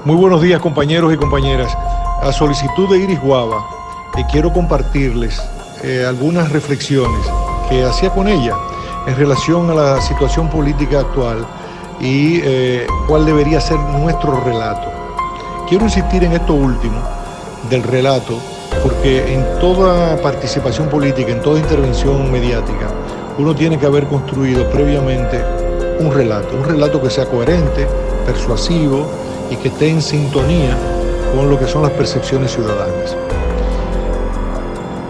Muy buenos días, compañeros y compañeras. A solicitud de Iris Guava, quiero compartirles algunas reflexiones que hacía con ella en relación a la situación política actual y cuál debería ser nuestro relato. Quiero insistir en esto último del relato, porque en toda participación política, en toda intervención mediática, uno tiene que haber construido previamente un relato que sea coherente, persuasivo y que esté en sintonía con lo que son las percepciones ciudadanas.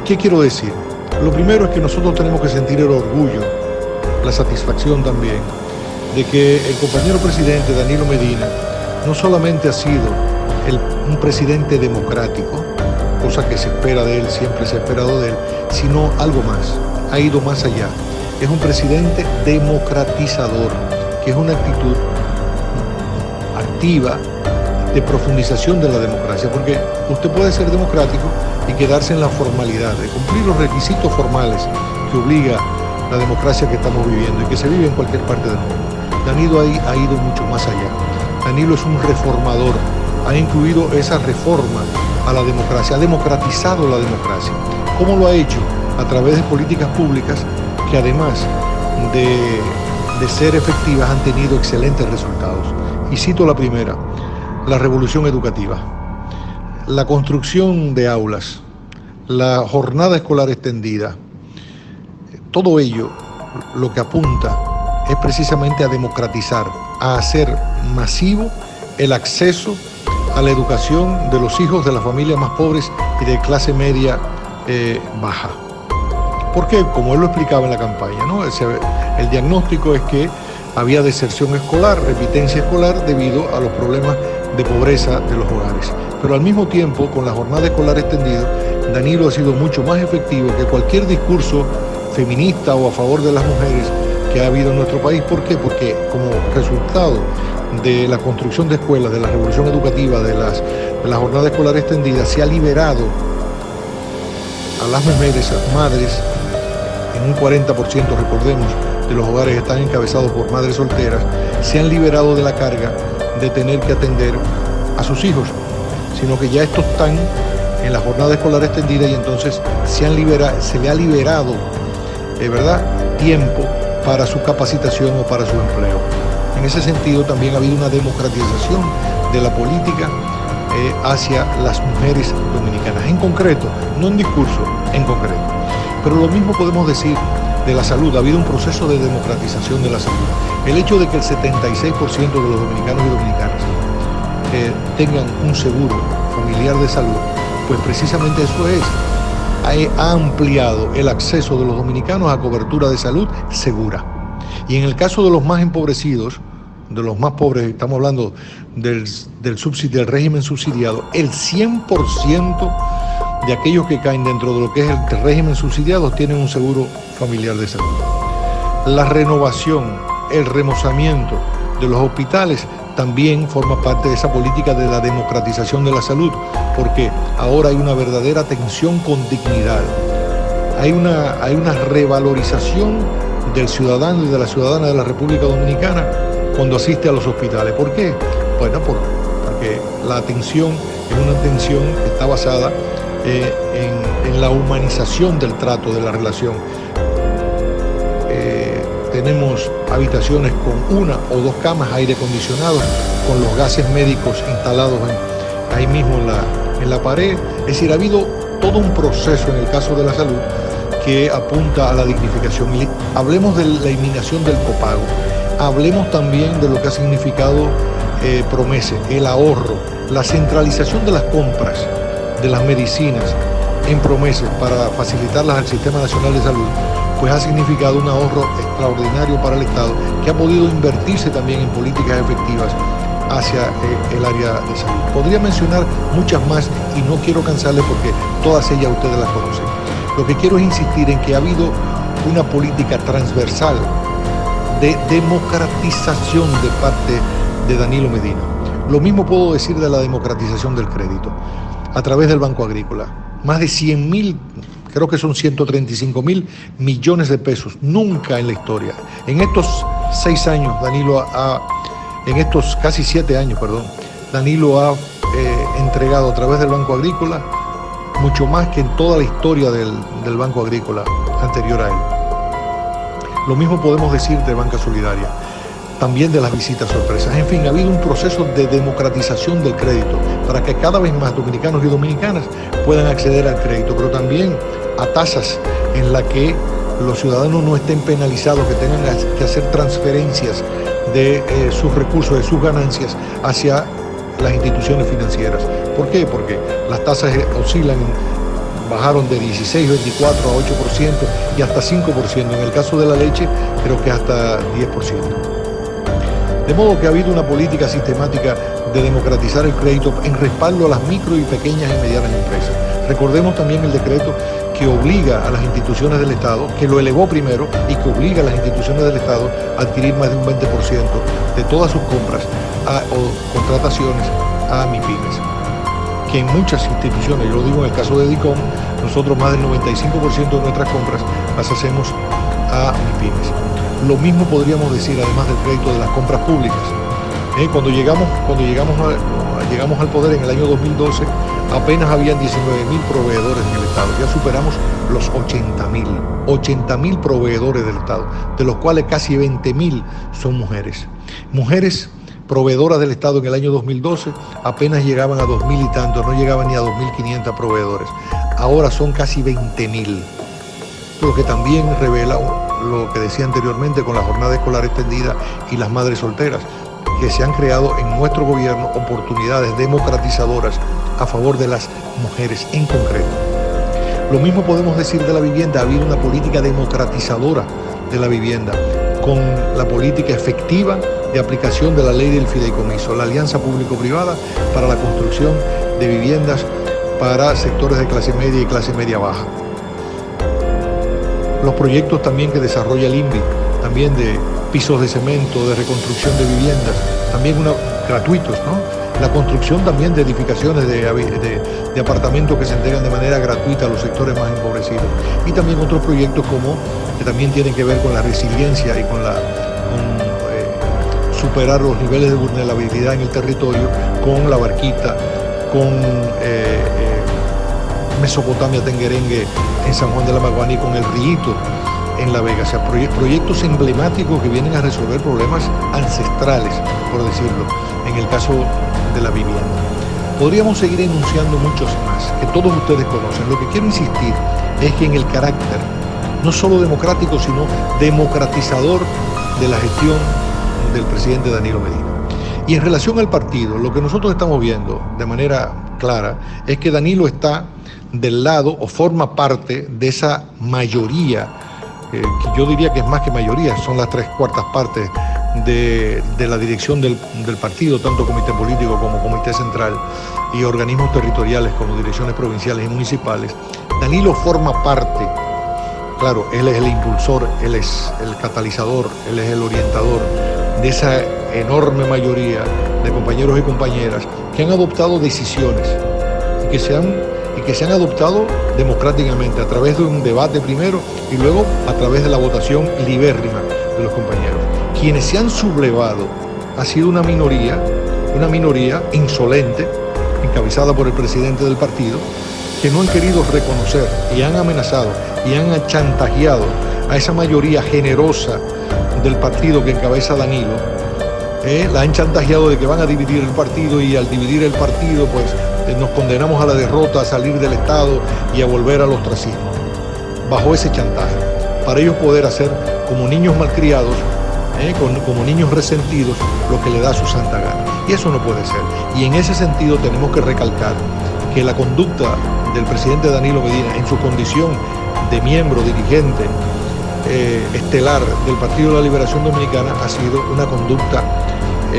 ¿Qué quiero decir? Lo primero es que nosotros tenemos que sentir el orgullo, la satisfacción también, de que el compañero presidente Danilo Medina no solamente ha sido un presidente democrático, cosa que se espera de él, siempre se ha esperado de él, sino algo más, ha ido más allá. Es un presidente democratizador, que es una actitud activa de profundización de la democracia, porque usted puede ser democrático y quedarse en la formalidad, de cumplir los requisitos formales que obliga la democracia que estamos viviendo y que se vive en cualquier parte del mundo. Danilo ha ido mucho más allá. Danilo es un reformador, ha incluido esa reforma a la democracia, ha democratizado la democracia. ¿Cómo lo ha hecho? A través de políticas públicas que además de ser efectivas han tenido excelentes resultados. Y cito la primera, la revolución educativa, la construcción de aulas, la jornada escolar extendida. Todo ello lo que apunta es precisamente a democratizar, a hacer masivo el acceso a la educación de los hijos de las familias más pobres y de clase media baja. Porque, como él lo explicaba en la campaña, ¿no? El diagnóstico es que había deserción escolar, repitencia escolar debido a los problemas de pobreza de los hogares. Pero al mismo tiempo, con la jornada escolar extendida, Danilo ha sido mucho más efectivo que cualquier discurso feminista o a favor de las mujeres que ha habido en nuestro país. ¿Por qué? Porque como resultado de la construcción de escuelas, de la revolución educativa, de la jornada escolar extendida, se ha liberado a las mujeres, a las madres, en un 40%, recordemos, de los hogares están encabezados por madres solteras, se han liberado de la carga de tener que atender a sus hijos, sino que ya estos están en la jornada escolar extendida y entonces se le ha liberado, ¿verdad?, tiempo para su capacitación o para su empleo. En ese sentido también ha habido una democratización de la política hacia las mujeres dominicanas, en concreto, no en discurso, en concreto. Pero lo mismo podemos decir de la salud. Ha habido un proceso de democratización de la salud. El hecho de que el 76% de los dominicanos y dominicanas tengan un seguro familiar de salud, pues precisamente eso ha ampliado el acceso de los dominicanos a cobertura de salud segura. Y en el caso de los más empobrecidos, de los más pobres, estamos hablando del régimen subsidiado, el 100% de aquellos que caen dentro de lo que es el régimen subsidiado tienen un seguro familiar de salud. La renovación, el remozamiento de los hospitales también forma parte de esa política de la democratización de la salud, porque ahora hay una verdadera atención con dignidad. Hay una revalorización del ciudadano y de la ciudadana de la República Dominicana cuando asiste a los hospitales. ¿Por qué? Bueno, porque la atención es una atención que está basada en la humanización del trato, de la relación. Tenemos habitaciones con una o dos camas, aire acondicionado, con los gases médicos instalados ahí mismo en la pared. Es decir, ha habido todo un proceso en el caso de la salud que apunta a la dignificación. Y hablemos de la eliminación del copago, hablemos también de lo que ha significado Promese, el ahorro, la centralización de las compras de las medicinas en Promese para facilitarlas al Sistema Nacional de Salud, pues ha significado un ahorro extraordinario para el Estado, que ha podido invertirse también en políticas efectivas hacia el área de salud. Podría mencionar muchas más y no quiero cansarles porque todas ellas ustedes las conocen. Lo que quiero es insistir en que ha habido una política transversal de democratización de parte de Danilo Medina. Lo mismo puedo decir de la democratización del crédito a través del Banco Agrícola. Más de 100.000, creo que son 135.000 millones de pesos, nunca en la historia. En estos 6 años, Danilo en estos casi 7 años, Danilo ha entregado a través del Banco Agrícola mucho más que en toda la historia del Banco Agrícola anterior a él. Lo mismo podemos decir de Banca Solidaria, también de las visitas sorpresas. En fin, ha habido un proceso de democratización del crédito para que cada vez más dominicanos y dominicanas puedan acceder al crédito, pero también a tasas en las que los ciudadanos no estén penalizados, que tengan que hacer transferencias de sus recursos, de sus ganancias hacia las instituciones financieras. ¿Por qué? Porque las tasas oscilan, bajaron de 16, 24 a 8% y hasta 5%. En el caso de la leche, creo que hasta 10%. De modo que ha habido una política sistemática de democratizar el crédito en respaldo a las micro y pequeñas y medianas empresas. Recordemos también el decreto que obliga a las instituciones del Estado, que lo elevó primero y que obliga a las instituciones del Estado a adquirir más de un 20% de todas sus compras o contrataciones a MIPYMES. Que en muchas instituciones, yo lo digo en el caso de DICOM, nosotros más del 95% de nuestras compras las hacemos a MIPYMES. Lo mismo podríamos decir además del crédito de las compras públicas. Cuando llegamos al poder en el año 2012, apenas habían 19.000 proveedores en el Estado. Ya superamos los 80.000 proveedores del Estado, de los cuales casi 20.000 son mujeres. Mujeres proveedoras del Estado en el año 2012 apenas llegaban a 2.000 y tantos, no llegaban ni a 2.500 proveedores. Ahora son casi 20.000, lo que también revela lo que decía anteriormente con la jornada escolar extendida y las madres solteras, que se han creado en nuestro gobierno oportunidades democratizadoras a favor de las mujeres en concreto. Lo mismo podemos decir de la vivienda. Ha habido una política democratizadora de la vivienda con la política efectiva de aplicación de la ley del fideicomiso, la alianza público-privada para la construcción de viviendas para sectores de clase media y clase media baja. Los proyectos también que desarrolla el INVI, también de pisos de cemento, de reconstrucción de viviendas, también gratuitos, ¿no? La construcción también de edificaciones de apartamentos que se entregan de manera gratuita a los sectores más empobrecidos. Y también otros proyectos que también tienen que ver con la resiliencia y con superar los niveles de vulnerabilidad en el territorio, con la barquita, con Mesopotamia Tenguerengue en San Juan de la Maguana y con el Rillito en La Vega. O sea, proyectos emblemáticos que vienen a resolver problemas ancestrales, por decirlo, en el caso de la vivienda. Podríamos seguir enunciando muchos más, que todos ustedes conocen. Lo que quiero insistir es que en el carácter, no solo democrático, sino democratizador de la gestión del presidente Danilo Medina. Y en relación al partido, lo que nosotros estamos viendo de manera clara es que Danilo está del lado o forma parte de esa mayoría, que yo diría que es más que mayoría, son las 3/4 partes de la dirección del partido, tanto comité político como comité central y organismos territoriales como direcciones provinciales y municipales. Danilo forma parte, claro, él es el impulsor, él es el catalizador, él es el orientador de esa enorme mayoría de compañeros y compañeras que han adoptado decisiones y que se han adoptado democráticamente a través de un debate primero y luego a través de la votación libérrima de los compañeros. Quienes se han sublevado ha sido una minoría insolente, encabezada por el presidente del partido, que no han querido reconocer y han amenazado y han chantajeado a esa mayoría generosa del partido que encabeza Danilo. La han chantajeado de que van a dividir el partido y al dividir el partido pues nos condenamos a la derrota, a salir del Estado y a volver al ostracismo. Bajo ese chantaje, para ellos poder hacer como niños malcriados, como niños resentidos, lo que le da su santa gana. Y eso no puede ser. Y en ese sentido tenemos que recalcar que la conducta del presidente Danilo Medina en su condición de miembro dirigente estelar del Partido de la Liberación Dominicana ha sido una conducta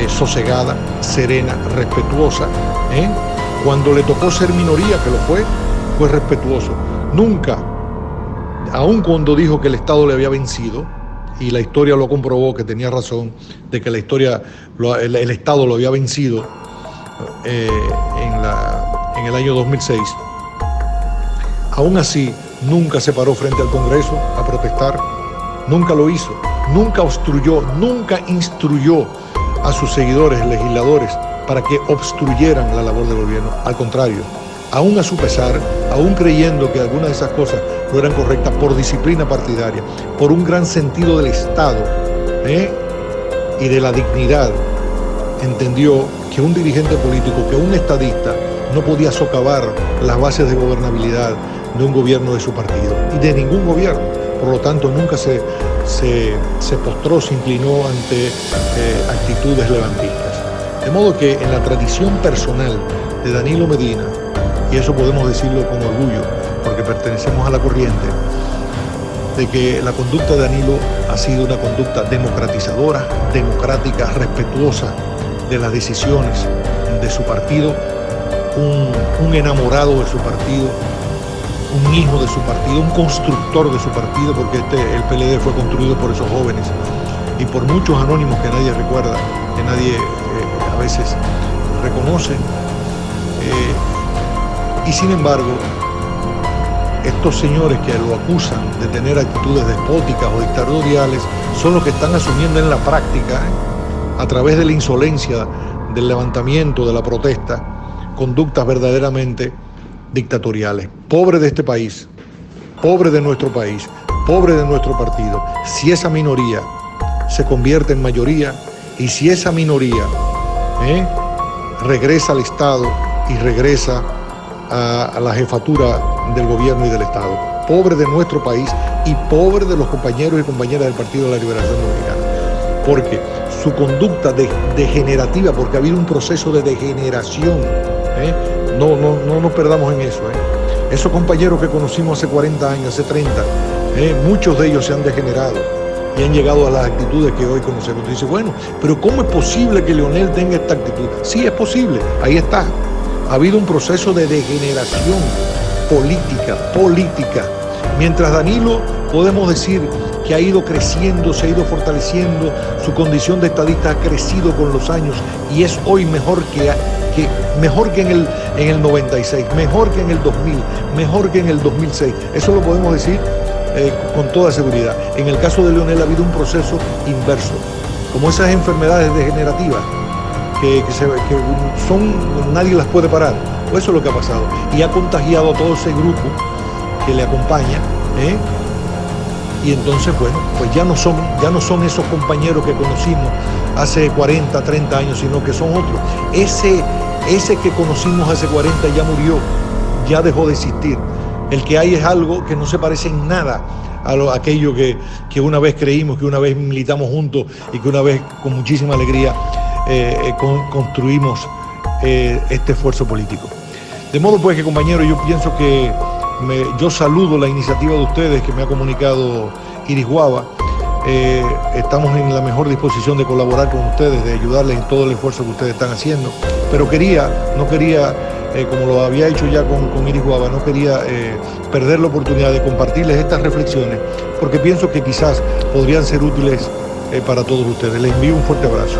sosegada, serena, respetuosa. Cuando le tocó ser minoría, que lo fue respetuoso. Nunca, aun cuando dijo que el Estado le había vencido, y la historia lo comprobó, que tenía razón, de que el Estado lo había vencido en el año 2006, aún así nunca se paró frente al Congreso a protestar, nunca lo hizo, nunca obstruyó, nunca instruyó a sus seguidores, legisladores, para que obstruyeran la labor del gobierno. Al contrario, aún a su pesar, aún creyendo que algunas de esas cosas no eran correctas, por disciplina partidaria, por un gran sentido del Estado y de la dignidad, entendió que un dirigente político, que un estadista, no podía socavar las bases de gobernabilidad de un gobierno de su partido y de ningún gobierno. Por lo tanto, nunca se postró, se inclinó ante actitudes levantistas. De modo que en la tradición personal de Danilo Medina, y eso podemos decirlo con orgullo, porque pertenecemos a la corriente, de que la conducta de Danilo ha sido una conducta democratizadora, democrática, respetuosa de las decisiones de su partido, un enamorado de su partido, un hijo de su partido, un constructor de su partido, porque el PLD fue construido por esos jóvenes y por muchos anónimos que nadie recuerda, que nadie a veces reconoce. Y sin embargo, estos señores que lo acusan de tener actitudes despóticas o dictatoriales son los que están asumiendo en la práctica, a través de la insolencia, del levantamiento, de la protesta, conductas verdaderamente dictatoriales. Pobre de este país, pobre de nuestro país, pobre de nuestro partido, si esa minoría se convierte en mayoría y si esa minoría regresa al Estado y regresa a la jefatura del gobierno y del Estado. Pobre de nuestro país y pobre de los compañeros y compañeras del Partido de la Liberación Dominicana. Porque su conducta degenerativa, porque ha habido un proceso de degeneración, no nos perdamos en eso. Esos compañeros que conocimos hace 40 años, hace 30, muchos de ellos se han degenerado y han llegado a las actitudes que hoy conocemos. Tú dices, bueno, pero ¿cómo es posible que Leonel tenga esta actitud? Sí, es posible, ahí está. Ha habido un proceso de degeneración política. Mientras Danilo, podemos decir que ha ido creciendo, se ha ido fortaleciendo, su condición de estadista ha crecido con los años y es hoy mejor que en el 96, mejor que en el 2000, mejor que en el 2006. Eso lo podemos decir con toda seguridad. En el caso de Leonel ha habido un proceso inverso, como esas enfermedades degenerativas que nadie las puede parar. Pues eso es lo que ha pasado. Y ha contagiado a todo ese grupo que le acompaña. Y entonces, bueno, pues ya no son esos compañeros que conocimos hace 40, 30 años, sino que son otros. Ese que conocimos hace 40 ya murió, ya dejó de existir. El que hay es algo que no se parece en nada a aquello que una vez creímos, que una vez militamos juntos y que una vez con muchísima alegría construimos este esfuerzo político. De modo pues que, compañeros, yo pienso que yo saludo la iniciativa de ustedes que me ha comunicado Iris Guava. Estamos en la mejor disposición de colaborar con ustedes, de ayudarles en todo el esfuerzo que ustedes están haciendo, pero no quería, como lo había hecho ya con Iris Guava, no quería perder la oportunidad de compartirles estas reflexiones, porque pienso que quizás podrían ser útiles para todos ustedes. Les envío un fuerte abrazo.